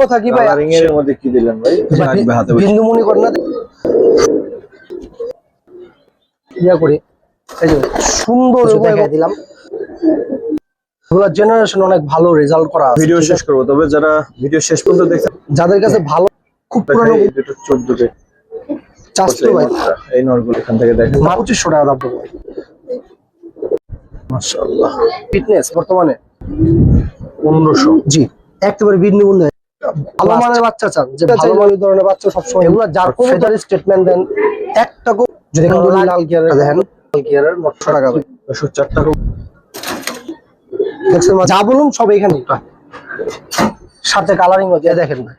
কথা কি ভাই, রিং এর মধ্যে কি দিলেন ভাই? বিন্দুমণি কর না ইয়া করে, এই যে সুন্দর দেখাই দিলাম। এগুলা জেনারেশন অনেক ভালো রেজাল্ট করা আছে। ভিডিও শেষ করব, তবে যারা ভিডিও শেষ পর্যন্ত দেখছেন যাদের কাছে ভালো খুব পুরনো এটা 14 তে চাচ্ছিল ভাই, এই নরগুলো এখান থেকে দেখেন 2500 টাকা দাম পড়বে। মাশাআল্লাহ ফিটনেস বর্তমানে 1500। জি, একেবারে বিন্দুবন্ধু ভালো মানের বাচ্চা চান, যে ভালো মানের ধরনের বাচ্চা সবসময় এগুলা যার ফেদার স্টেটমেন্ট দেন একটা যদি লাল গিয়ারের দেখেন, লাল গিয়ারের 900 টাকা ভাই, 4 টাকা দেখছেন যা বলুন সব এখানে সাথে কালারিং দিয়ে দেখেন ভাই।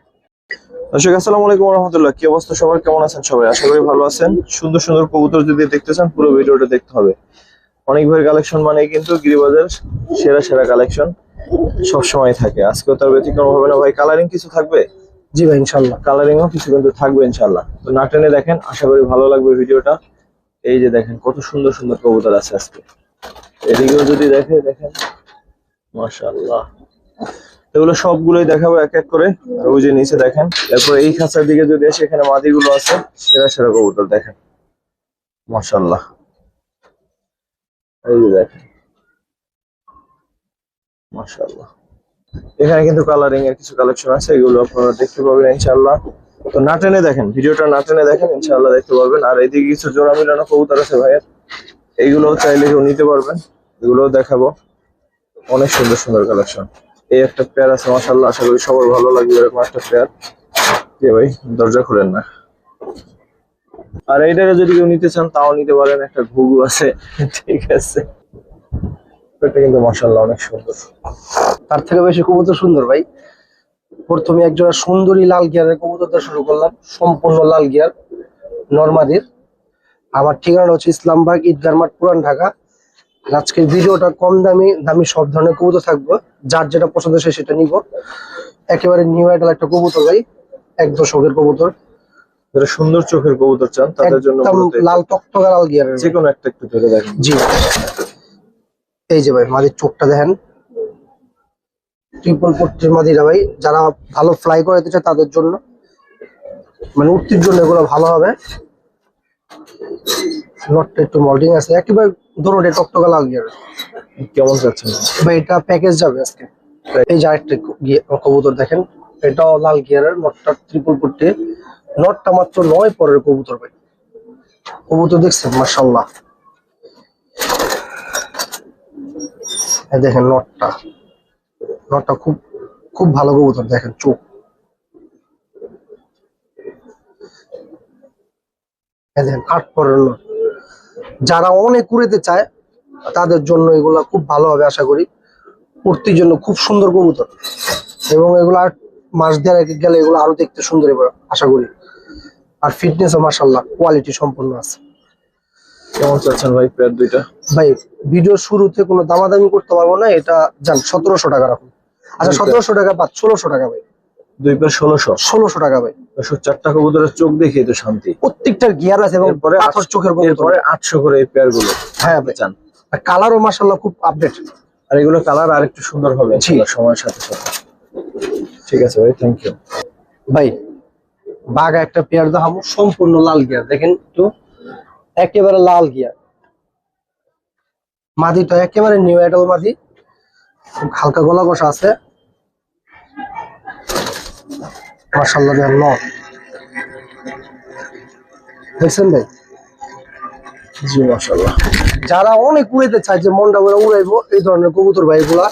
দর্শক আসসালামু আলাইকুম ওয়া রাহমাতুল্লাহ, কি অবস্থা সবার, কেমন আছেন সবাই? আশা করি ভালো আছেন। সুন্দর সুন্দর কবুতর যদি দেখতে চান পুরো ভিডিওটা দেখতে হবে। অনেক ভাই কালেকশন মানে কিন্তু গিরিবাজার সেরা সেরা কালেকশন সব সময় থাকে, আজকেও তার ব্যতিক্রম হবে না ভাই। কালারিং কিছু থাকবে? জি ভাই ইনশাআল্লাহ কালারিংও কিছু কিন্তু থাকবে ইনশাআল্লাহ। তো না টেনে দেখেন, আশা করি ভালো লাগবে ভিডিওটা। এই যে দেখেন কত সুন্দর সুন্দর কবুতর আছে আজকে, এদিকেও যদি দেখেন মাশাআল্লাহ। এগুলো সবগুলোই দেখাবো এক এক করে। আর ওই যে নিচে দেখেন, এরপর এই খাঁচার দিকে যদি আসে, এখানে মাদিগুলো আছে, সেরা সেরা কবুতর দেখেন মাশাআল্লাহ। এই যে দেখেন মাশাআল্লাহ, এখানে কিন্তু কালারিং এর কিছু কালেকশন আছে, এগুলো আপনারা দেখতে পাবেন ইনশাআল্লাহ। তো না টেনে দেখেন, ভিডিওটা না টেনে দেখেন, ইনশাআল্লাহ দেখতে পারবেন। আর এদিকে কিছু জোড়া মিলানো কবুতর আছে ভাইয়ের, এইগুলোও চাইলে কেউ নিতে পারবেন, এগুলোও দেখাবো। অনেক সুন্দর সুন্দর কালেকশন। এই একটা পেয়ার আছে মাশাআল্লাহ, আশা করি সবার ভালো লাগবে এরকম একটা পেয়ার। জি ভাই দরজা খুলেন না। আর এইটাকে যদি কেউ নিতে চান তাও নিতে পারেন, একটা ঘুঘু আছে ঠিক আছে, এটা কিন্তু মাশাআল্লাহ অনেক সুন্দর। তার থেকে বেশি কবুতর সুন্দর ভাই। প্রথমে একজোড়া সুন্দরী লাল গিয়ারের কবুতর দিয়ে শুরু করলাম, সম্পূর্ণ লাল গিয়ার নরমাদির। আমার ঠিকানা হচ্ছে ইসলামবাগ ঈদগাহ মাঠ, পুরান ঢাকা। আজকের ভিডিওটা কম দামি সব ধরনের কবুতর থাকবো, যার যেটা পছন্দ সে সেটা নিব। একেবারে নিউ আইডাল একটা কবুতর ভাই, এক দশকের কবুতর। যারা সুন্দর চোখের কবুতর চান তাদের জন্য লাল টকটকা লাল গিয়ারের যে কোনো একটা একটু ধরে দেখেন। জি, এই যে ভাই মাদির চোখটা দেখেন, ট্রিপল পট্টির মাদিরা ভাই। যারা ভালো ফ্লাই করাতে চায় তাদের জন্য, মানে উঠতির জন্য এগুলো ভালো হবে। নটটা একটু মল্ডিং আছে, একেবারে দোনোটা টকটকা লাল গিয়ার। কেমন যাচ্ছেন ভাই এটা প্যাকেজ যাবে আজকে। এই যে আরেকটা কবুতর দেখেন, এটাও লাল গিয়ারের, নটটা ট্রিপল পট্টি, নটটা মাত্র 9 পরের কবুতর ভাই। কবুতর দেখছেন মাশাআল্লাহ, দেখেন নটটা খুব খুব ভালো কবুতর। দেখেন চোখ, দেখেন 8 পরের নট। যারা অনেক উড়াতে চায় তাদের জন্য এগুলা খুব ভালো হবে আশা করি। উড়তির জন্য খুব সুন্দর কবুতর, এবং এগুলো আর মাস দেড় গেলে এগুলো আরো দেখতে সুন্দর হবে আশা করি। আর ফিটনেসও মাশাআল্লাহ কোয়ালিটি সম্পূর্ণ আছে। কেমন চাচ্ছেন ভাই পেয়ার দুইটা? ভাই ভিডিও শুরুতে কোনো দামাদামি করতে পারবো না, এটা জান 1700 টাকা রাখুন। আচ্ছা 1700 টাকা বাদ 1600 টাকা ভাই। দুই পেয়ার 1600 টাকা ভাই। 4টা কবুতরের চোখ দেখে তো শান্তি। প্রত্যেকটার গিয়ার আছে এবং পাথর চোখের কবুতর। পরে 800 করে এই পেয়ার গুলো। হ্যাঁ ভাই চান। আর কালারও মাশাআল্লাহ খুব আপডেট, আর এগুলো কালার আরেকটু সুন্দর হবে সময়ের সাথে সাথে। ঠিক আছে ভাই, থ্যাংক ইউ ভাই। বাঘা একটা পেয়ার দেখাবো, সম্পূর্ণ লাল গিয়ার দেখেন একটু, একেবারে লাল গিয়ার। মাদিটা একেবারে নিউ আইডাল মাদি, হালকা গলা কষা আছে মাশাআল্লাহ। দেখেন নট দেখছেন ভাই? জি মাশাআল্লাহ। যারা অনেক উড়াইতে চায়, যে মনটা করে উড়াইবো, এই ধরনের কবুতর ভাই এগুলা।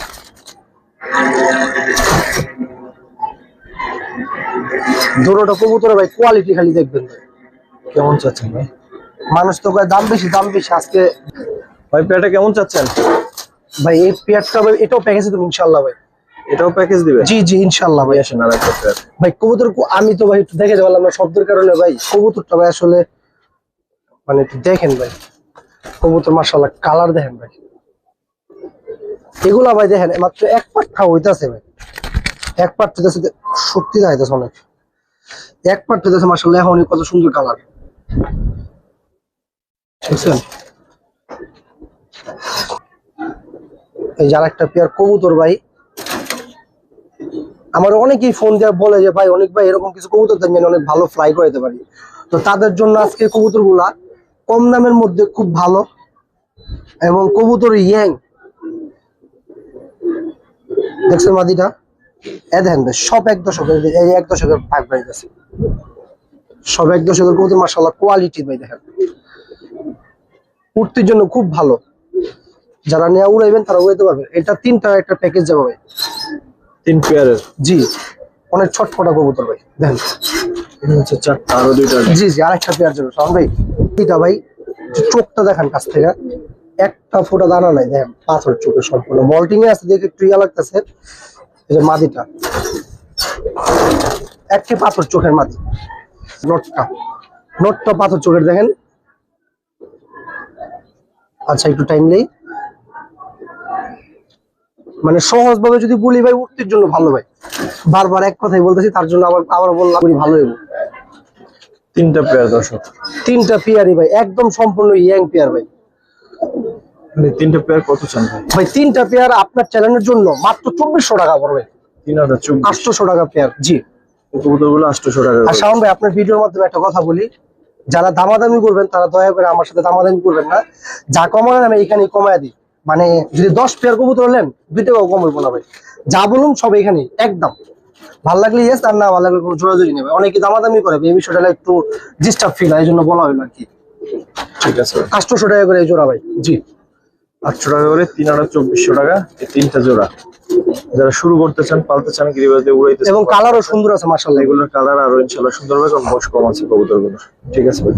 দুটোটা কবুতর ভাই কোয়ালিটি খালি দেখবেন ভাই। কেমন চাচ্ছেন ভাই? মানুষ তো কয় দাম বেশি দাম বেশি, আজকে ভাই পেয়ারটা কেমন চাচ্ছেন? ভাই এই পেয়ারটা ভাই এটাও প্যাকেজে দেবো ইনশাআল্লাহ ভাই। এটাও প্যাকেজ দিবে? জি জি ইনশাআল্লাহ ভাই। আসেন আর একটা পেয়ার ভাই কবুতর আমি তো ভাই একটু দেখে যাবো না শব্দের কারণে ভাই। কবুতরটা ভাই আসলে মানে একটু দেখেন ভাই, কবুতর মাশাআল্লাহ কালার দেখেন ভাই। এগুলা ভাই দেখেন মাত্র এক পাট্টা হইতাছে ভাই, এক পাট হইতাছে, সত্যি দেখাইতেছে অনেক। এক পাট হইতাছে মাশাআল্লাহ, এখন কত সুন্দর কালার বুঝছেন। এই যার একটা পেয়ার কবুতর ভাই, আমার অনেকেই ফোন দিয়ে বলে যে ভাই অনেক ভাই এরকম কিছু কবুতর দেন অনেক ভালো ফ্লাই করাতে পারি। তো তাদের জন্য আজকে কবুতর গুলা কম দামের মধ্যে খুব ভালো এবং কবুতর ইয়াং দেখছেন মাদিটা দেখেন ভাই সব 1 দশকের, এই 1 দশকের পাক বাড়িতেছে, সব 1 দশকের কবুতর মাশাআল্লাহ কোয়ালিটি ভাই দেখেন, উঠতির জন্য খুব ভালো। যারা নিয়ে উড়াইবেন তারা উড়াইতে পারবেন। এটা 3টার একটা প্যাকেজ যাবে ভাই, 3 পেয়ারের। জি অনেক ছটফটা কবুতর ভাই দেখেন। এটা হচ্ছে 4টা, আরো 2টা। জি জি আরেকটা পেয়ার যাবে শাওন ভাই। এটা ভাই চোখটা দেখেন কাছ থেকে, একটা ফোঁটা দানা নাই দেখেন, পাথর চোখে সম্পূর্ণ মল্টিং এ আছে দেখে একটু ইয়া লাগতেছে। এই যে মাদিটা একটি পাথর চোখের মাদি, নোটটা পাথর চোখের দেখেন। আচ্ছা একটু টাইম নেই, মানে সহজ ভাবে যদি বলি ভাই উঠতির জন্য ভালো ভাই, বারবার এক কথাই বলতেছি তার জন্য আবার বললাম ভালো হইব। 3টা পেয়ার দর্শক, 3টা পেয়ারই ভাই একদম সম্পূর্ণ ইয়াং পেয়ার ভাই। মানে 3টা পেয়ার কত চান ভাই? ভাই 3টা পেয়ার আপনার চ্যানেলের জন্য মাত্র 2400 টাকা পড়বে। 3024, 800 টাকা পেয়ার। জি কবুতরগুলো 800 টাকা। আর শাওন ভাই আপনার ভিডিওর মাধ্যমে একটা কথা বলি, যারা দামাদামি করবেন তারা দয়া করে আমার সাথে দামাদামি করবেন না, যা কমালেন আমি এখানে কমায় দিই। মানে যদি 10 পেয়ার কবুতর হলেন 2 টাকাও কম হইব না ভাই, যা বলুন সব এখানে একদম। ভাল লাগলে ইয়েস, আর না ভালো লাগলে কোনো জোরাজুরি নেবে। অনেকে দামাদামি করে এই বিষয়টা একটু ডিস্টার্ব ফিল হয়, এই জন্য বলা হলো আর কি। ঠিক আছে 800 টাকা করে এই জোড়া ভাই। জি 800 টাকা করে, 3/2400 টাকা এই 3টা জোড়া। যারা শুরু করতে চান, পালতে চান, গিরিবাজে উড়াইতে চান, এবং কালারও সুন্দর আছে মাশাআল্লাহ, এগুলোর কালার আরো ইনশাআল্লাহ সুন্দর হবে, কারণ বয়স কম আছে কবুতরগুলো। ঠিক আছে ভাই,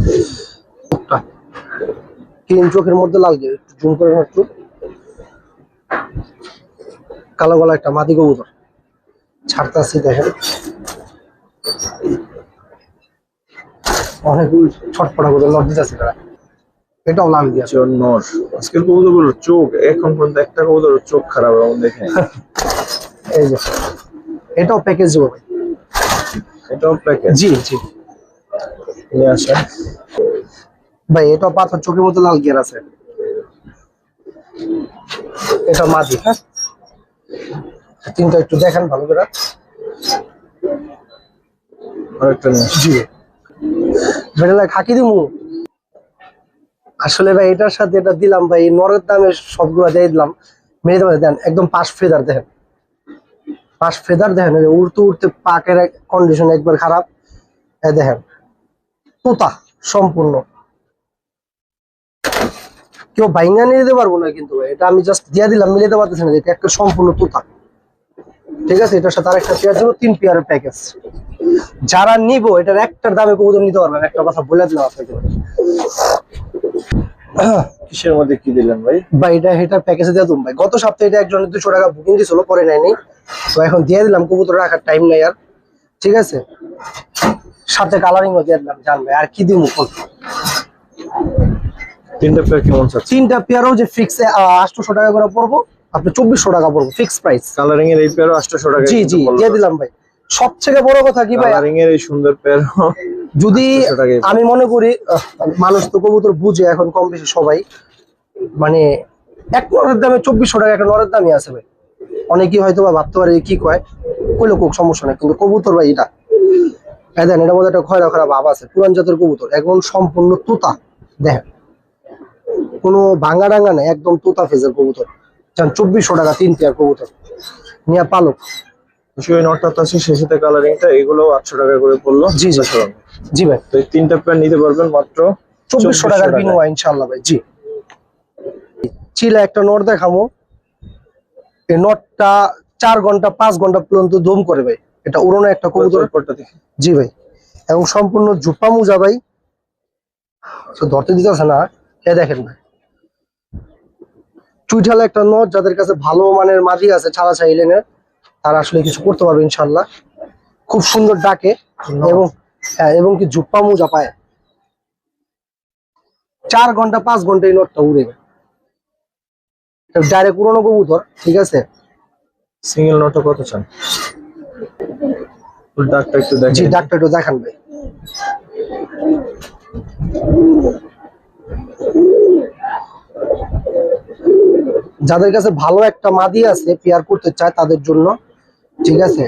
ক্রিম চোখের মধ্যে লাল দিয়ে একটু জুম করে একটু, কালো গলা একটা মাদি কবুতর ছাড়তাছি দেখেন, অনেক ছটফটা করে লট দিতেছে তারা। এটাও লাল দিয়ে নর। আজকের কবুতরগুলোর চোখ এখন পর্যন্ত একটা কবুতরের চোখ খারাপ এমন দেখে নাই। এই যে এটাও প্যাকেজ দেবো ভাই। এটাও প্যাকেজ। জি জি নিয়ে আসেন ভাই, এটাও পাথর চোখের মধ্যে লাল গিয়ার আছে। এটা মাদি। হ্যাঁ 3টা একটু দেখেন ভালো করে। আরেকটা নিয়ে আসেন। জি বেড়ে খাকি দিমু আসলে ভাই, এটার সাথে এটা দিলাম ভাই, নরের দামে সবগুলো দিয়ে দিলাম, মেরে দামে দেন একদম 5 ফেদার দেখেন, 5 ফেদার দেখেন। উড়তে উড়তে পাকের কন্ডিশন একবার খারাপ। দেখেন তোতা সম্পূর্ণ, কেউ বাইঙ্গা নিয়ে দিতে পারবো না কিন্তু ভাই, এটা আমি জাস্ট দিয়ে দিলাম, মিলাতে পারতেছি না, এটা একটা সম্পূর্ণ তোতা। ঠিক আছে, এটার সাথে আরেকটা পেয়ার দেবো, 3 পেয়ারের প্যাকেজ। যারা নিবো এটার একটার দামে কবুতর নিতে পারবেন, একটা কথা বলে দিলাম আপনাকে। কিসের মধ্যে কি দিলেন ভাই? ভাই এটা প্যাকেজে দিয়ে দিলাম ভাই, গত সপ্তাহে এটা একজনের 200 টাকা বুকিং দিয়েছিল, পরে নেয়নি, তো এখন দিয়ে দিলাম, কবুতর রাখার টাইম নাই আর। ঠিক আছে, সাথে কালারিংও দিয়ে দিলাম। জান ভাই আর কি দিব? 3টা পেয়ার কেমন চাচ্ছেন? 3টা পেয়ারও যে ফিক্স 800 টাকা করে পড়বো, আপনি 2400 টাকা পড়বো ফিক্স প্রাইস। কালারিং এর এই পেয়ারও 800 টাকা। জি জি দিয়ে দিলাম ভাই। সবথেকে বড় কথা কি ভাই, কালারিং এর এই সুন্দর পেয়ার যদি আমি মনে করি মানুষ তো কবুতর বুঝে এখন কম বেশি সবাই, মানে এক নরের দামে 2400 টাকা একটা নরের দামই আছে ভাই। অনেকেই হয়তো বা ভাবতে পারে কি কয়, কইলো কোক সমস্যা নেই, কিন্তু কবুতর ভাই এটা দেন, এটার মধ্যে একটা খয়রা খয়রা ভাব আছে, পুরান জাতের কবুতর, একদম সম্পূর্ণ তোতা দেখেন, কোনো ভাঙ্গা ডাঙ্গা নেই, একদম তোতা ফেজের কবুতর। 2400 টাকা 3 পেয়ার কবুতর নিয়ে পালক। ওই নটটা তো আছে, সেই সাথে কালারিংটা, এগুলো 800 টাকা করে পড়লো। জি জি জি ভাই, তো এই 3টা পেয়ার নিতে পারবেন মাত্র 2400 টাকার বিনিময় ইনশাআল্লাহ ভাই। জি চিলা একটা নট দেখামো, এই নটটা 4 ঘন্টা 5 ঘন্টা পর্যন্ত দম করে ভাই, এটা উড়ানো একটা কবুতর। জি ভাই, এবং সম্পূর্ণ জুপা মুজা ভাই, তো ধরতে দিতেছে না। এ দেখেন ভাই, চুইঠালা একটা নট, যাদের কাছে ভালো মানের মাদি আছে ছাড়া চাইলেনের, তারা আসলে কিছু করতে পারবে ইনশাল্লাহ। খুব সুন্দর ডাকে এবং হ্যাঁ, এবং কি জুপ্পা মুজা পায়। 4 ঘন্টা 5 ঘন্টা এই নটটা উড়ে ডাইরেক্ট উড়ানো কবুতর। ঠিক আছে, সিঙ্গেল নটটা কত চান? ডাকটা একটু দেখেন। জি ডাকটা একটু দেখান ভাই। যাদের কাছে ভালো একটা মাদি আছে পেয়ার করতে চায় তাদের জন্য, ঠিক আছে,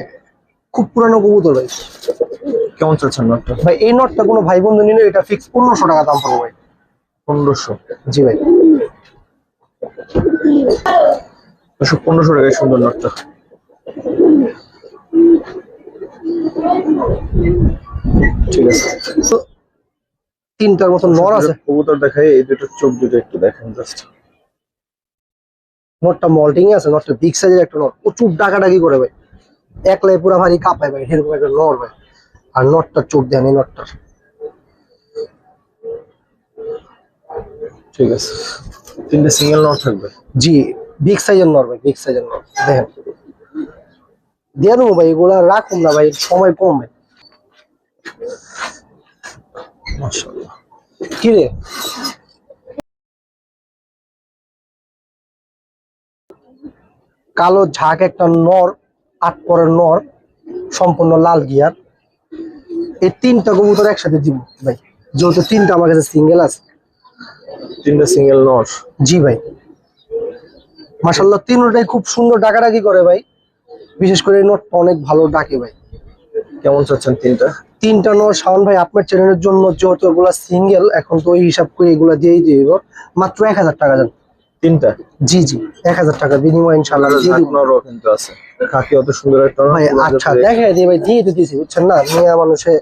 খুব পুরানো কবুতর ভাই। কেমন চাচ্ছেন নটটা? ভাই এই নটটা কোনো ভাই বন্ধু নিলে এটা ফিক্স 1500 টাকা দাম পড়বে ভাই। 1500? জি ভাই। 1500 টাকায় সুন্দর নটটা। ঠিক আছে, তো তিনটার মতো নর আছে। কবুতর দেখাই, এই দুটো চোখ দুটো একটু দেখেন জাস্ট। নটটা মল্টিং আছে, নটটা বিগ সাইজের একটা নট, প্রচুর ডাকাডাকি করে ভাই, একলাই পুরা ভারী কাঁপায় ভাই, এরকম একটা নর ভাই। আর নটটার চোখ দেন এই নটটার। ঠিক আছে, তিনটে সিঙ্গেল নট থাকবে। জি, বিগ সাইজের নর ভাই, বিগ সাইজের নর দেখেন। দিয়ে দেবো ভাই, এগুলা রাখুন না ভাই, সময় কম ভাই। মাশাআল্লাহ। কি রে, কালো ঝাঁক একটা নর, 8 পরের নর, সম্পূর্ণ লাল গিয়ার। এই তিনটা কবুতর একসাথে দিব ভাই, যেহেতু তিনটা আমার কাছে সিঙ্গেল আছে। তিনটে সিঙ্গেল নট? জি ভাই, মাশাআল্লাহ তিনটাই খুব সুন্দর ডাকাডাকি করে ভাই, বিশেষ করে এই নটটা অনেক ভালো ডাকে ভাই। কেমন চাচ্ছেন তিনটা? তিনটা নট শাওন ভাই আপনার চ্যানেলের জন্য, যেহেতু এগুলা সিঙ্গেল, এখন তো ওই হিসাব করে এগুলা দিয়েই দিব, মাত্র 1000 টাকা যান। তিনটা? জি জি, 1000 টাকা বিনিময় ইনশাআল্লাহ দিয়ে দিব। নরও কিন্তু আছে, কাকি অত সুন্দর একটা নর ভাই আচ্ছা দেখে দিই ভাই, দিয়ে তো দিয়েছি বুঝছেন না, মেয়ে মানুষে।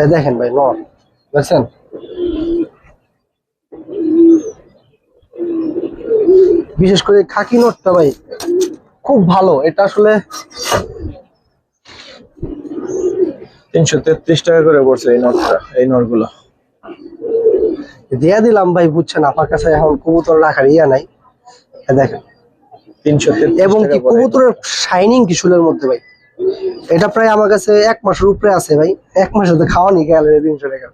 এই দেখেন ভাই নট, বুঝছেন? বিশেষ করে খাকি নটটা ভাই খুব ভালো, এটা আসলে 333 টাকা করে পড়ছে এই নটটা, এই নটগুলো দিয়ে দিলাম ভাই বুঝছেন, আপনার কাছে এখন কবুতর রাখার ইয়া নাই। এই দেখেন, 333 এবং টাকা কি পড়ে। কবুতরের শাইনিং কি চুলের মধ্যে ভাই, এটা প্রায় আমার কাছে 1 মাসের উপরে আছে ভাই, 1 মাসের তো খাওয়া নি গেল 300 টাকা।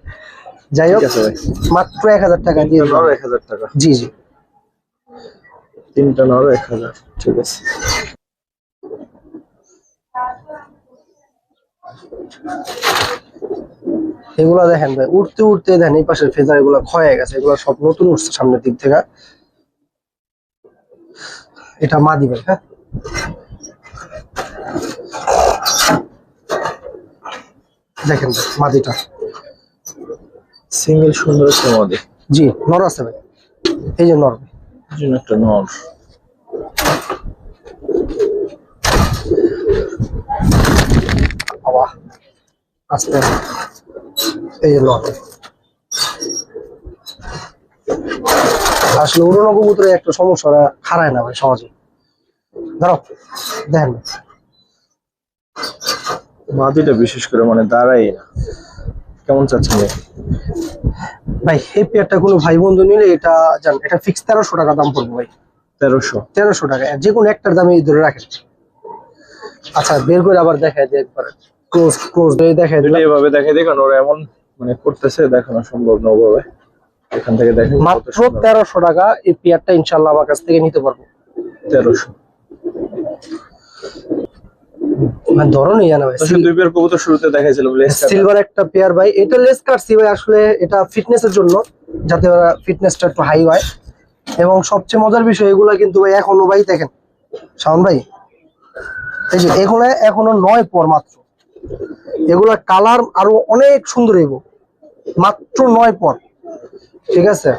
যাই হোক ঠিক আছে ভাই, মাত্র 1000 টাকা দিয়ে দিলাম। নর 1000 টাকা? জি জি। তিনটা নর 1000, ঠিক আছে। এগুলা দেখেন ভাই, উঠতে উঠতে দেখেন এই পাশের ফেজার এগুলা ক্ষয়ে গেছে, এগুলা সব নতুন উঠছে সামনের দিক থেকে। এটা মাদি ভাই, হ্যাঁ দেখেন ভাই মাদিটা। সিঙ্গেল সুন্দর একটা মডেল। জি নর আছে ভাই, এই যে নর ভাই। জন্য একটা নর। বাবা আস্তে, এই যে নর। আসলে উড়ানো কবুতরে একটা সমস্যা, ওরা খাড়ায় না ভাই সহজে। ধরো দেখেন ভাই, মাদিটা বিশেষ করে মানে দাঁড়াই না। কেমন চাচ্ছেন ভাই এই পেয়ারটা কোনো ভাই বন্ধু নিলে এটা জান, এটা ফিক্স 1300 টাকা দাম পড়বে ভাই। 1300? 1300 টাকা, যে কোনো একটার দামে ধরে রাখেন। আচ্ছা বের করে আবার দেখায় দিয়ে একবার ক্লোজ ক্লোজ দেখায় দিলাম। এভাবে দেখাই দিই, কারণ ওরা এমন মানে করতেছে, দেখানো সম্ভব না ওভাবে। এখান থেকে দেখেন মাত্র 1300 টাকা এই পেয়ারটা ইনশাআল্লাহ আমার কাছ থেকে নিতে পারবো। 1300? মানে ধরনই জানা ভাই, দুই পেয়ার কবুতর শুরুতে দেখাইছিল সিলভার একটা পেয়ার ভাই, এটা লেস কাটছি ভাই, আসলে এটা ফিটনেসের জন্য, যাতে ওরা ফিটনেসটা একটু হাই হয়। এবং সবচেয়ে মজার বিষয় এগুলা কিন্তু ভাই এখনো ভাই দেখেন শাওন ভাই, এই যে এগুলা এখনো 9 পর মাত্র, এগুলা কালার আরো অনেক সুন্দর হইব, মাত্র 9 পর। ঠিক আছে,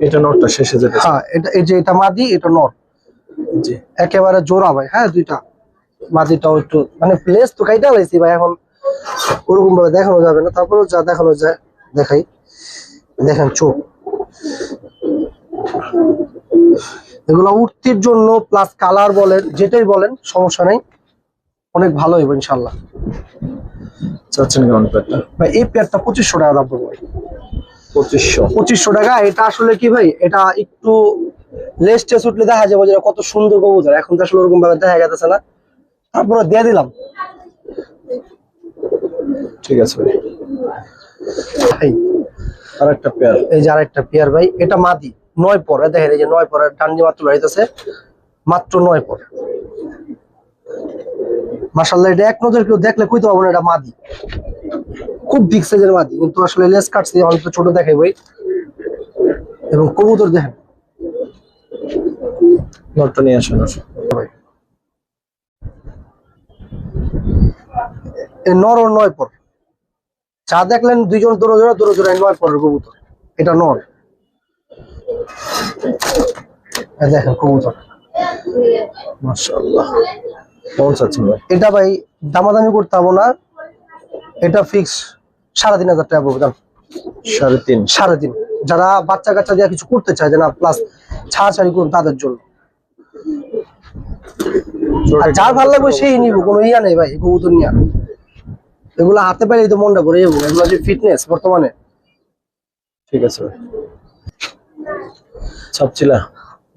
এটা নটটা শেষে যেটা। হ্যাঁ এটা, এই যে এটা মাদি, এটা নর। জি একেবারে জোড়া ভাই, হ্যাঁ দুইটা। মাদিটাও একটু মানে প্লেস তো কাইটা লাইছি ভাই, এখন ওরকম ভাবে দেখানো যাবে না, তারপরেও যা দেখানো যায় দেখাই। দেখেন চোখ, এগুলো উঠতির জন্য প্লাস কালার বলেন যেটাই বলেন সমস্যা নাই, অনেক ভালো হইব ইনশাল্লাহ। চাচ্ছেন কেমন পেয়ারটা ভাই এই পেয়ারটা 2500 টাকা দাম পড়বে ভাই। 2500? টাকা। এটা আসলে কি ভাই, এটা একটু লেস টেস উঠলে দেখা যাবে যে কত সুন্দর কবুতর, এখন তো আসলে ওরকম ভাবে দেখা যাচ্ছে না, তারপরে দিয়ে দিলাম। ঠিক আছে ভাই। ভাই আর একটা পেয়ার, এই যে আরেকটা পেয়ার ভাই, এটা মাদি 9 পর, দেখেন এই যে 9 পরের ডান্ডি মাত্র লড়াইতেছে, মাত্র 9 পর। মাশাআল্লাহ, এটা এক নজর কেউ দেখলে কইতে পারবো না এটা মাদি, খুব বিগ সাইজের মাদি, কিন্তু আসলে লেস কাটছে অল্প ছোট দেখাই ভাই। এবং কবুতর দেখেন নটটা নিয়ে আসেন। ভাই, এই নর ও 9 পর। যা দেখলেন দুইজন দৌড়ো জোড়া 9 পরের কবুতর, এটা নর। এই দেখেন কবুতর, মাশাআল্লাহ। কেমন চাচ্ছেন ভাই? এটা ভাই দামাদামি করতে হবে না, এটা ফিক্স 3,500 টাকা পড়বে দাম। 3.5। 3.5। যারা বাচ্চা কাচ্চা দিয়ে কিছু করতে চায় যে না প্লাস ছাড়াছাড়ি করুন তাদের জন্য। আর যার ভালো লাগবে সেই নিব, কোনো ইয়া নেই ভাই কবুতর নিয়ে। এগুলো হাতে পাইলেই তো মনটা ভরে যাবো, এগুলো যে ফিটনেস বর্তমানে। ঠিক আছে ভাই। ছাপচিলা।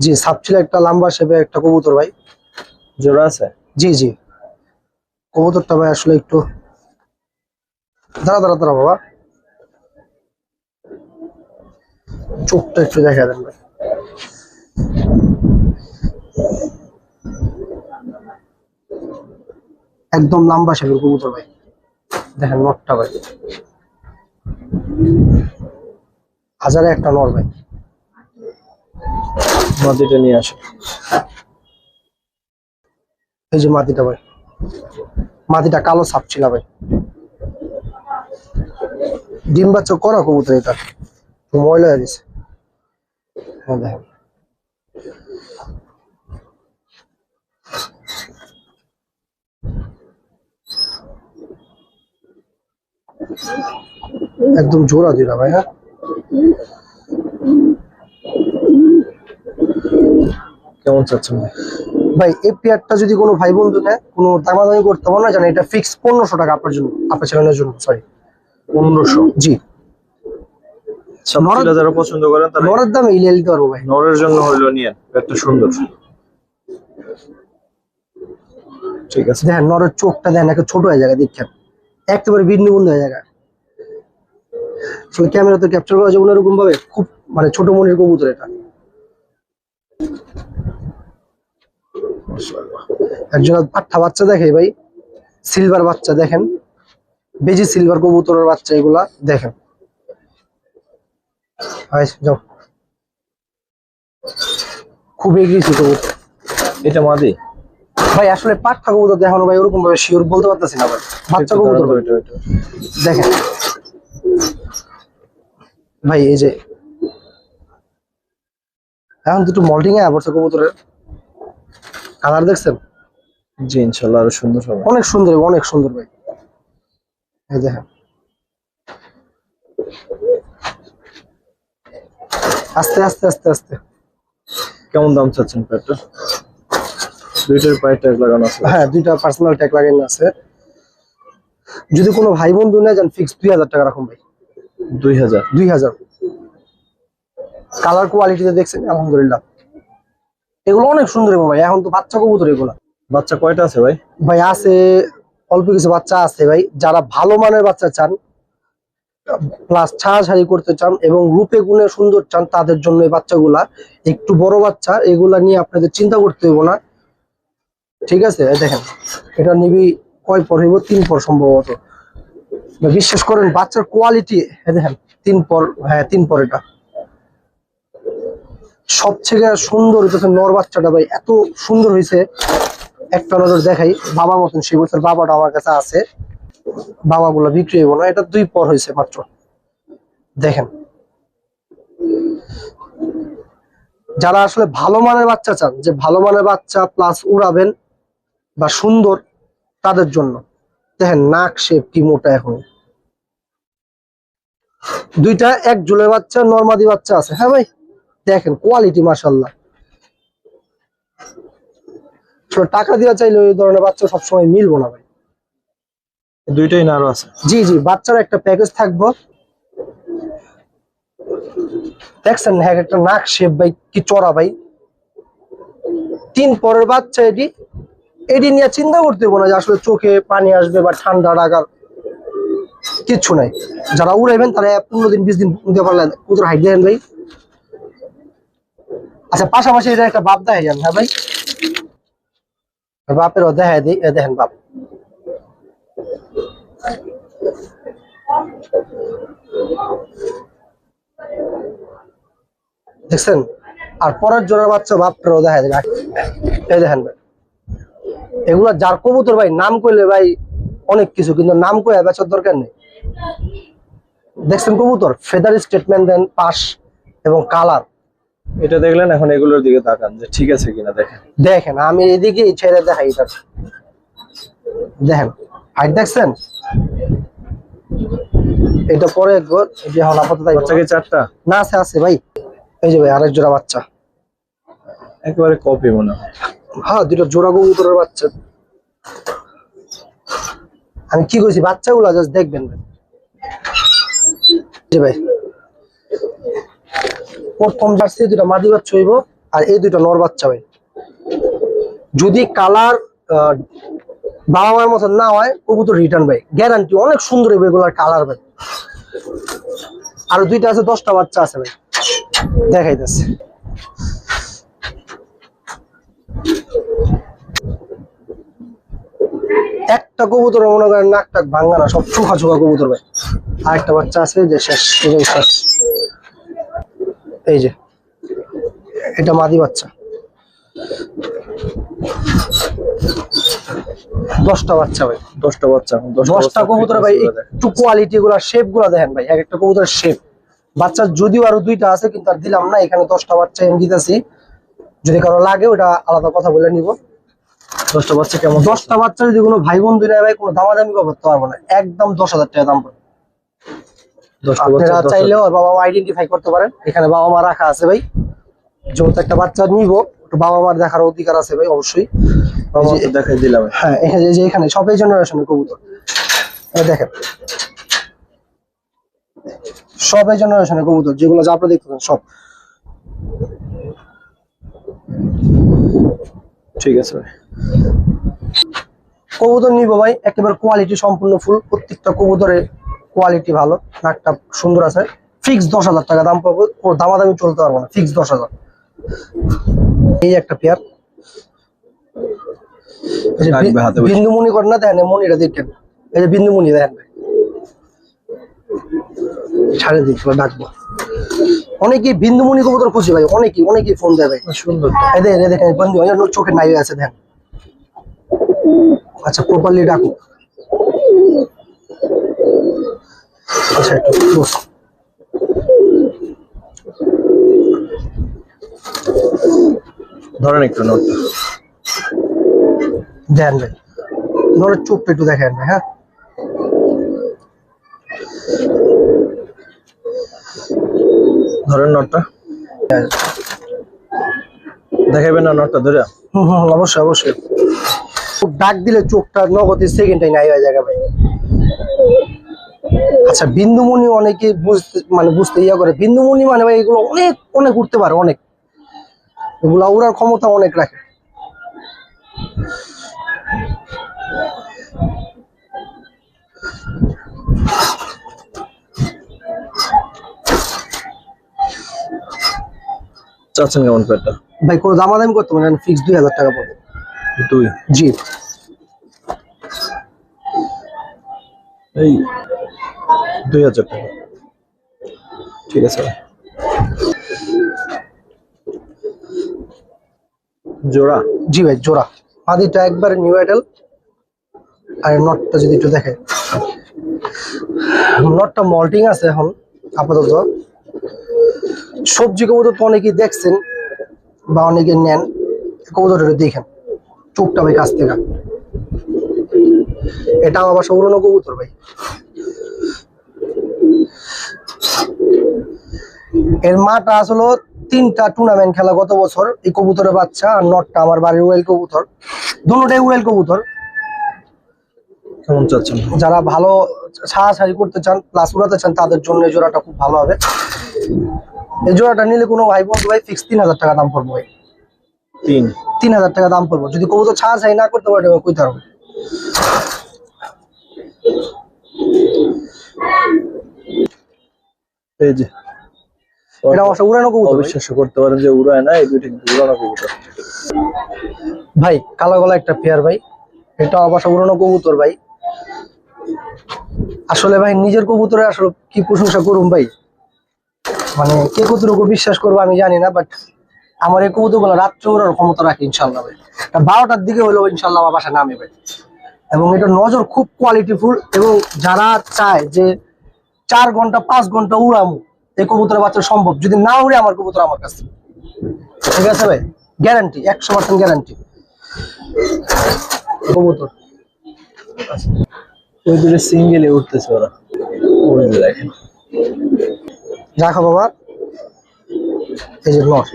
জি সাপচিলা একটা লম্বা শেপে একটা কবুতর ভাই, জোড়া আছে? জি জি। কবুতরটা ভাই আসলে একটু দাঁড়া বাবা, চোখটা একটু দেখা দেন ভাই। একদম লম্বা শেপের কবুতর ভাই, দেখেন নটটা ভাই, হাজারে একটা নর ভাই। মাটিটা নিয়ে আসে। এই যে মাটিটা ভাই, মাটিটা কালো সাপচিলা ভাই, ডিম বাচ্চা করা কবুতর, এটা ময়লা হয়ে গেছে। হ্যাঁ দেখেন একদম জোড়া দিলা ভাই। হ্যাঁ কেমন চাচ্ছেন ভাই? ভাই এই পেয়ারটা যদি কোনো ভাই বন্ধু নেয়, কোনো দামাদামি করতে হবে না, জানেন এটা ফিক্স 1500 টাকা আপনার জন্য, আপনার চ্যানেলের জন্য। সরি 1500? জি। ছাপচিলা যারা পছন্দ করেন তারা নরের দামে ইলিয়ে দিতে পারবো ভাই। নরের জন্য হইলো নিয়েন, একটা সুন্দর। ঠিক আছে। দেখেন নরের চোখটা দেখেন একটা ছোট হয়ে জায়গা, দেখেন একেবারে বিন্নিবন্ধ হয়ে জায়গা। আসলে ক্যামেরা তো ক্যাপচার করা যাবে এরকম ভাবে, খুব মানে ছোট মনের কবুতর এটা। একজন পাঠা বাচ্চা দেখে ভাই, সিলভার বাচ্চা দেখেন, বেজি সিলভার কবুতরের বাচ্চা এগুলা দেখেন। যাও, খুব এগিয়েছি কবুতর। এটা মাদি ভাই আসলে পাঠা কবুতর দেখানো ভাই ওরকম ভাবে শিওর বলতে পারতেছি না ভাই, বাচ্চা কবুতর ভাই। দেখেন ভাই এই যে এখন দুটো মল্টিং এ পড়ছে কবুতরের কালার দেখছেন? জি ইনশাআল্লাহ আরো সুন্দর হবে। অনেক সুন্দর, অনেক সুন্দর ভাই। এই দেখেন আস্তে আস্তে আস্তে আস্তে। কেমন দাম চাচ্ছেন প্যাটটা? দুইটার পায়ে ট্যাগ লাগানো আছে? হ্যাঁ দুইটা পার্সোনাল ট্যাগ লাগানো আছে। যদি কোনো ভাই বন্ধু নেয় যান ফিক্স 2000 টাকা রাখুন ভাই। 2000? 2000। কালার কোয়ালিটিতে দেখছেন আলহামদুলিল্লাহ, এগুলো অনেক সুন্দর ভাই। এখন তো বাচ্চা কবুতর এগুলো। বাচ্চা কয়টা আছে ভাই? ভাই আছে অল্প কিছু বাচ্চা আছে ভাই, যারা ভালো মানের বাচ্চা চান প্লাস ছাড়াছাড়ি করতে চান এবং রূপে গুণে সুন্দর চান তাদের জন্য এই বাচ্চাগুলা। একটু বড় বাচ্চা, এগুলা নিয়ে আপনাদের চিন্তা করতে হইব না। ঠিক আছে দেখেন এটা নিবি কয় পর হইব? 3 পর সম্ভবত। বিশ্বাস করেন বাচ্চার কোয়ালিটি দেখেন 3 পর। হ্যাঁ 3 পর। এটা সবথেকে সুন্দর হইতেছে নর বাচ্চাটা ভাই, এত সুন্দর হয়েছে। একটা নজর দেখাই, বাবার মতন সেই বছর বাবাটা আমার কাছে আছে, বাবা গুলা বিক্রি হইব না। এটা 2 পর হয়েছে মাত্র। দেখেন যারা আসলে ভালো মানের বাচ্চা চান, যে ভালো মানের বাচ্চা প্লাস উড়াবেন বা সুন্দর, তাদের জন্য দেখেন নাক শেপ কি মোটা। এখন দুইটা এক জুলের বাচ্চা, নরমাদি বাচ্চা আছে। হ্যাঁ ভাই দেখেন কোয়ালিটি মাশাআল্লাহ। টাকা দেওয়া চাইলে ওই ধরনের বাচ্চা সবসময় মিলবো না ভাই। দুইটাই না আরো আছে? জি জি, বাচ্চার একটা প্যাকেজ থাকবো। দেখছেন হ্যাঁ একটা নাক শেপ ভাই কি চড়া ভাই। 3 পরের বাচ্চা এটি, এটি নিয়ে চিন্তা করতে হবো না যে আসলে চোখে পানি আসবে বা ঠান্ডা লাগার কিচ্ছু নাই। যারা উড়াইবেন তারা 15 দিন 20 দিন উড়তে পারলে কুতুর হাইট দেন ভাই। আচ্ছা পাশাপাশি এটা একটা বাপ দেখাই যান। হ্যাঁ ভাই বাপেরও দেখাই দিই, দেখেন বাপ। দেখছেন? আর পরের জোড়ার বাচ্চা বাপেরও দেখাই দিই, এই দেখেন ভাই। এগুলা যার কবুতর ভাই নাম করলে ভাই অনেক কিছু, কিন্তু নাম কয়ে বেচার দরকার নেই। দেখছেন কবুতর ফেদার স্টেটমেন্ট দেন, পাশ এবং কালার। এটা দেখলেন, এখন এগুলোর দিকে তাকান যে ঠিক আছে কিনা দেখেন। দেখেন আমি এদিকে ছেড়ে দেখাই, এটা দেখেন হাইট দেখছেন, এটা পরে একবার, এই যে এখন আপাতত বাচ্চাকে 4টা না আছে আছে ভাই, এই যে ভাই আরেক জোড়া বাচ্চা, একেবারে কপি মনে হয়। হ্যাঁ দুটো জোড়া কবুতরের বাচ্চা। আমি কি কইছি, বাচ্চাগুলো জাস্ট দেখবেন ভাই। জি ভাই, প্রথম জার্সি দুটা মাদি বাচ্চা হইব, আর এই দুটো নর বাচ্চা ভাই। যদি কালার বাবা মার মতন না হয় কবুতর রিটার্ন ভাই, গ্যারান্টি। অনেক সুন্দর হবে এগুলার কালার ভাই। আর দুইটা আছে, 10টা বাচ্চা আছে ভাই, দেখাইতেছে। একটা কবুতর মনে করেন নাক টাক ভাঙ্গা না, সব চোখা চোখা কবুতর ভাই। আরেকটা বাচ্চা আছে যে শেষ, এই শেষ, এই যে এটা মাদি বাচ্চা। 10টা বাচ্চা ভাই, 10টা বাচ্চা, 10টা কবুতর ভাই। একটু কোয়ালিটি গুলা, শেপ গুলা দেখেন ভাই, এক একটা কবুতরের শেপ। বাচ্চা যদিও আরো 2টা আছে, কিন্তু আর দিলাম না, এখানে 10টা বাচ্চা আমি দিতেছি। যদি কারো লাগে ওটা আলাদা কথা বলে নিব। 10টা বাচ্চা কেমন? 10টা বাচ্চা যদি কোনো ভাই বন্ধু নেয় ভাই, কোনো দামাদামি করতে পারবো না, একদম 10,000 টাকা দাম পড়বে। 10টা আপনারা বাচ্চা চাইলেও বাবা মা আইডেন্টিফাই করতে পারেন, এখানে বাবা মা রাখা আছে ভাই। যেহেতু একটা বাচ্চা নিব, বাবা মার দেখার অধিকার আছে ভাই অবশ্যই। দেখাই দিলাম। হ্যাঁ এখানে যে এখানে সবাই জেনারেশনের কবুতর, দেখেন সবাই জেনারেশনের কবুতর, যেগুলো যা আপনারা দেখতেছেন সব। ঠিক আছে ভাই, কবুতর নিব ভাই, একেবারে কোয়ালিটি সম্পূর্ণ ফুল। প্রত্যেকটা কবুতরের কোয়ালিটি ভালো, নাকটা সুন্দর আছে। ফিক্স 10,000 টাকা দাম পাবো, ওর দামাদামি চলতে পারবো না, ফিক্স 10,000। এই একটা পেয়ার, বিন্দুমণি করে না, দেখেন মনিটা দেখেন, এই যে বিন্দুমণি দেখেন ভাই, ছাড়ে দিচ্ছিল ডাকবো। অনেকেই বিন্দুমণি কবুতর খুঁজে ভাই, অনেকেই ফোন দেয় ভাই। সুন্দর। দেখেন বন্ধু চোখের নাই আছে দেখেন। আচ্ছা প্রপারলি ডাকো, আচ্ছা একটু বস। ধরেন একটু নোট দেন ভাই, নরের চোখটা একটু দেখেন ভাই। হ্যাঁ ধরেন নোটটা দেখাবেন না, নোটটা ধরে। অবশ্যই অবশ্যই। ডাক দিলে চোখটা নগদ সেকেন্ডটাই নাই হয়ে যাবে ভাই। আচ্ছা বিন্দুমণি অনেকে বুঝতে ইয়া করে, বিন্দুমণি মানে ভাই এগুলো অনেক অনেক উঠতে পারে, অনেক এগুলা উড়ার ক্ষমতা অনেক রাখে। চাচ্ছেন কেমন পেয়ারটা? ভাই কোনো দামাদামি করতে পারেন, ফিক্স 2,000 টাকা পড়বে। 2? জি এই 2,000 টাকা, ঠিক আছে ভাই। জোড়া? জি ভাই জোড়া। মাদিটা একবারে নিউ আইডল, আর নটটা যদি একটু দেখে, নটটা মল্টিং আছে এখন আপাতত। সবজি কবুতর তো অনেকেই দেখছেন বা অনেকে নেন, কবুতরটা দেখেন চোখটা ভাই কাছ থেকে। এটা আমার বাসা উড়ানো কবুতর ভাই। এর মাটা আসলে 3টা টুর্নামেন্ট খেলা গত বছর, এই কবুতরের বাচ্চা। আর নটটা আমার বাড়ির উড়াইল কবুতর, দুটোটাই উড়াইল কবুতর। কেমন চাচ্ছেন? যারা ভালো ছাড়াছাড়ি করতে চান প্লাস উড়াতে চান তাদের জন্য এই জোড়াটা খুব ভালো হবে। এই জোড়াটা নিলে কোনো ভাই বন্ধু ভাই ফিক্স 3,000 টাকা দাম পড়বে ভাই। 3,000 টাকা দাম পড়বে। যদি কবুতর ছাড়াছাড়ি না করতে পারে কইতে পারবো। এই যে এটা অবশ্য উড়ানো কবুতর। অবিশ্বাস্য করতে পারেন যে উড়ায় না, এই দুইটা কিন্তু উড়ানো কবুতর ভাই। কালো গলা একটা পেয়ার ভাই, এটা অবশ্য উড়ানো কবুতর ভাই। আসলে ভাই নিজের কবুতরে আসলে কি প্রশংসা করুম ভাই, মানে কে কতটুকু বিশ্বাস করবো আমি জানি না, বাট আমার এই কবুতর গুলো রাত্রে ওড়ার ক্ষমতা রাখে ইনশাল্লাহ ভাই। 12টার দিকে হলো ইনশাল্লাহ আমার বাসা নামে ভাই। এবং এটা নজর খুব কোয়ালিটিফুল, এবং যারা চায় যে 4 ঘন্টা 5 ঘন্টা উড়ামু এই কবুতরের বাচ্চা সম্ভব, যদি না উড়ে আমার কবুতর আমার কাছে, ঠিক আছে ভাই, গ্যারান্টি 100% গ্যারান্টি কবুতর। ওই দুটো সিঙ্গেলে উঠতেছে ওরা, ওই যে দেখেন। রাখো বাবা, এই যে নর,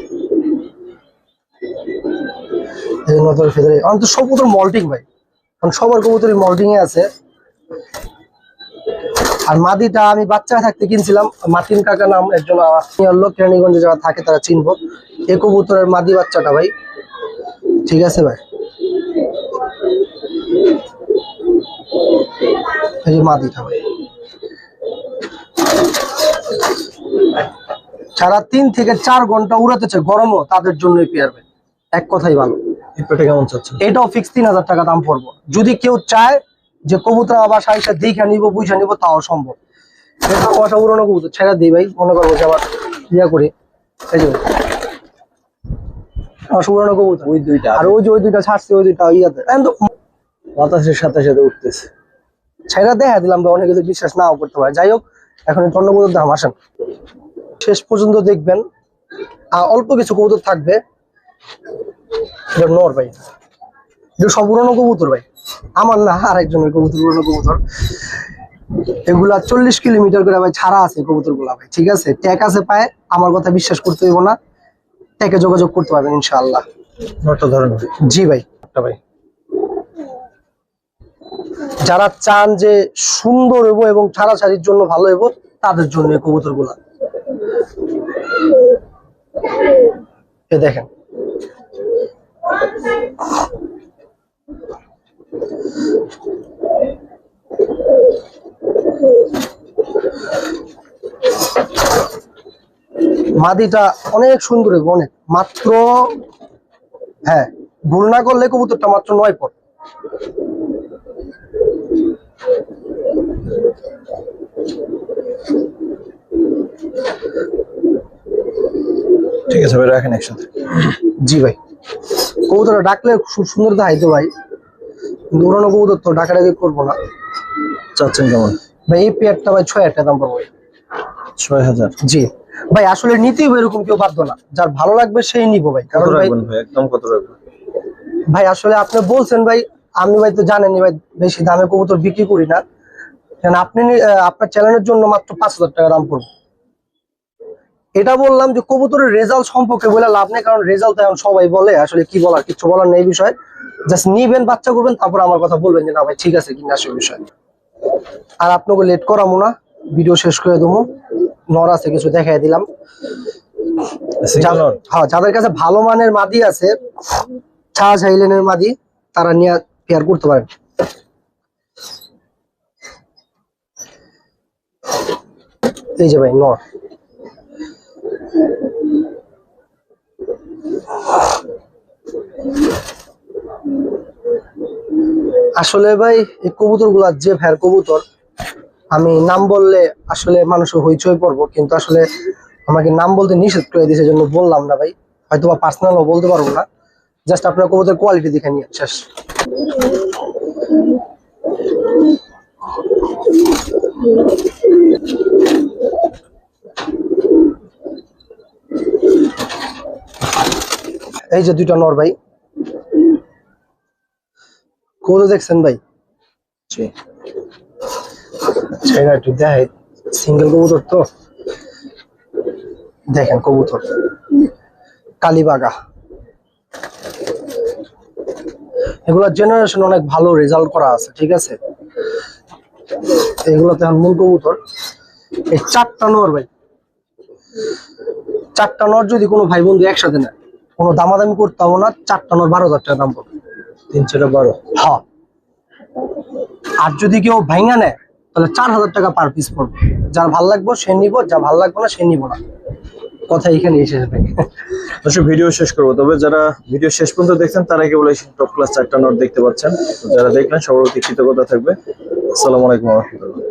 এই নতুন ফেদারে অন্তত সব কবুতর মল্টিং ভাই, কারণ সবার কবুতরই মল্টিং এ আছে। আর মাদিটা আমি বাচ্চা থাকতে কিনছিলাম, মাতিন কাকা নাম একজন লোক কেরানীগঞ্জে যারা থাকে তারা চিনবো এই কবুতরের মাদি বাচ্চাটা ভাই, ঠিক আছে ভাই, এই যে মাদিটা ভাই, সারা 3 থেকে 4 ঘন্টা উড়াতেছে গরমও, তাদের জন্যই পেয়ার ভাই, এক কথাই ভালো। এটা কেমন চাচ্ছেন? এটাও ফিক্স 3000 টাকা দাম পড়বো, যদি কেউ চায় যে কবুতর আবার সাইসা দেখে নিবো বুঝে নিবো তাও সম্ভব। এটা কটা উড়ানো কবুতর ছেড়ে দিই ভাই, মনে করবো যে আবার ইয়া করি, এই যে উড়ানো কবুতর ওই দুইটা আর ওই যে ওই দুইটা ছাড়ছে, ওই দুইটা ইয়াতে বাতাসের সাথে সাথে উঠতেছে। ছেড়ে দেখা দিলাম ভাই, অনেকে তো বিশ্বাস নাও করতে পারে। যাই হোক, এখন অন্য কবুতর দাম আসেন, শেষ পর্যন্ত দেখবেন, আর অল্প কিছু কবুতর থাকবে। এটা নর ভাই, এটা সব উড়ানো কবুতর ভাই, আমার না আর একজনের কবুতর, উড়ানো কবুতর। এগুলা 40 কিলোমিটার করে ভাই ছাড়া আছে কবুতর গুলা ভাই, ঠিক আছে, ট্যাগ আছে পায়, আমার কথা বিশ্বাস করতে হইব না, ট্যাগে যোগাযোগ করতে পারবেন ইনশাআল্লাহ। নটা ধরেন। জি ভাই, ভাই যারা চান যে সুন্দর হইব এবং ছাড়াছাড়ির জন্য ভালো হইব তাদের জন্য এই কবুতর গুলা। এ দেখেন, মাদিটা অনেক সুন্দর হইব, অনেক, মাত্র, হ্যাঁ ভুল না করলে কবুতরটা মাত্র 9 পর। ঠিক আছে ভাই, রাখেন একসাথে। জি ভাই, কবুতরটা ডাকলে খুব সুন্দর দেখাইতো ভাই, কিন্তু উড়ানো কবুতর তো ডাকাডাকি করবো না। চাচ্ছেন কেমন ভাই এই পেয়ারটা ভাই 6000 টাকা দাম পড়বে। 6000? জি ভাই, আসলে নিতেই এরকম কেউ বাধ্য না, যার ভালো লাগবে সেই নিবো ভাই। কত কারণ ভাই, রাখবেন ভাই, একদম কত রাখবেন ভাই আসলে আপনি বলছেন ভাই, আমি ভাই তো জানেনই ভাই বেশি দামে কবুতর বিক্রি করি না, কারণ আপনি আপনার চ্যানেলের জন্য মাত্র 5000 টাকা দাম পড়বে। এটা বললাম যে কবুতরের রেজাল্ট সম্পর্কে বলে লাভ নেই, কারণ রেজাল্ট এখন সবাই বলে, আসলে কি বলার, কিছু বলার নেই বিষয়। জাস্ট নিবেন, বাচ্চা করবেন, তারপর আমার কথা বলবেন যে না ভাই ঠিক আছে কিনা, সেই বিষয়। আর আপনাকে লেট করামো না, ভিডিও শেষ করে দেবো। নর আছে কিছু দেখাই দিলাম। হ্যাঁ, যাদের কাছে ভালো মানের মাদি আছে, ছাজ হাইল্যান্ডের মাদি, তারা নিয়ে পেয়ার করতে পারেন। এই যে ভাই নর, আসলে ভাই এই কবুতর গুলা যে ভাইয়ের কবুতর, আমি নাম বললে আসলে মানুষ হইচই পড়বো, কিন্তু আসলে আমাকে নাম বলতে নিষেধ করে দিয়েছে, জন্য বললাম না ভাই, হয়তো বা পার্সোনালও বলতে পারবো না, জাস্ট আপনার কবুতর কোয়ালিটি দেখে নিয়ে শেষ। এই যে দুইটা নর ভাই, কবুতর দেখছেন ভাই? জি। আচ্ছা, একটু দেখাই, সিঙ্গেল কবুতর তো, দেখেন কবুতর কালীবাগা, এগুলা জেনারেশন অনেক ভালো রেজাল্ট করা আছে, ঠিক আছে। এগুলো তো এখন মূল কবুতর। এই 4টা নর ভাই, 4টা নর যদি কোনো ভাই বন্ধু একসাথে নেয়, কোনো দামাদামি করতে হবে না, 4টা নর 12,000 টাকা দাম পড়বে। 3 4 12? হ্যাঁ, আর যদি কেউ ভাঙা নেয় তাহলে 4000 টাকা পার পিস পড়বে। যার ভাল লাগবে সে নিব, যা ভাল লাগবে না সে নিব না, কথা এখানে শেষ ভাই। অবশ্যই ভিডিও শেষ করবো, তবে যারা ভিডিও শেষ পর্যন্ত দেখছেন তারা কেবল এই টপ ক্লাস 4টা নোট দেখতে পাচ্ছেন। যারা দেখলেন সবার প্রতি কৃতজ্ঞতা থাকবে। আসসালামু আলাইকুম ওয়া রাহমাতুল্লাহ।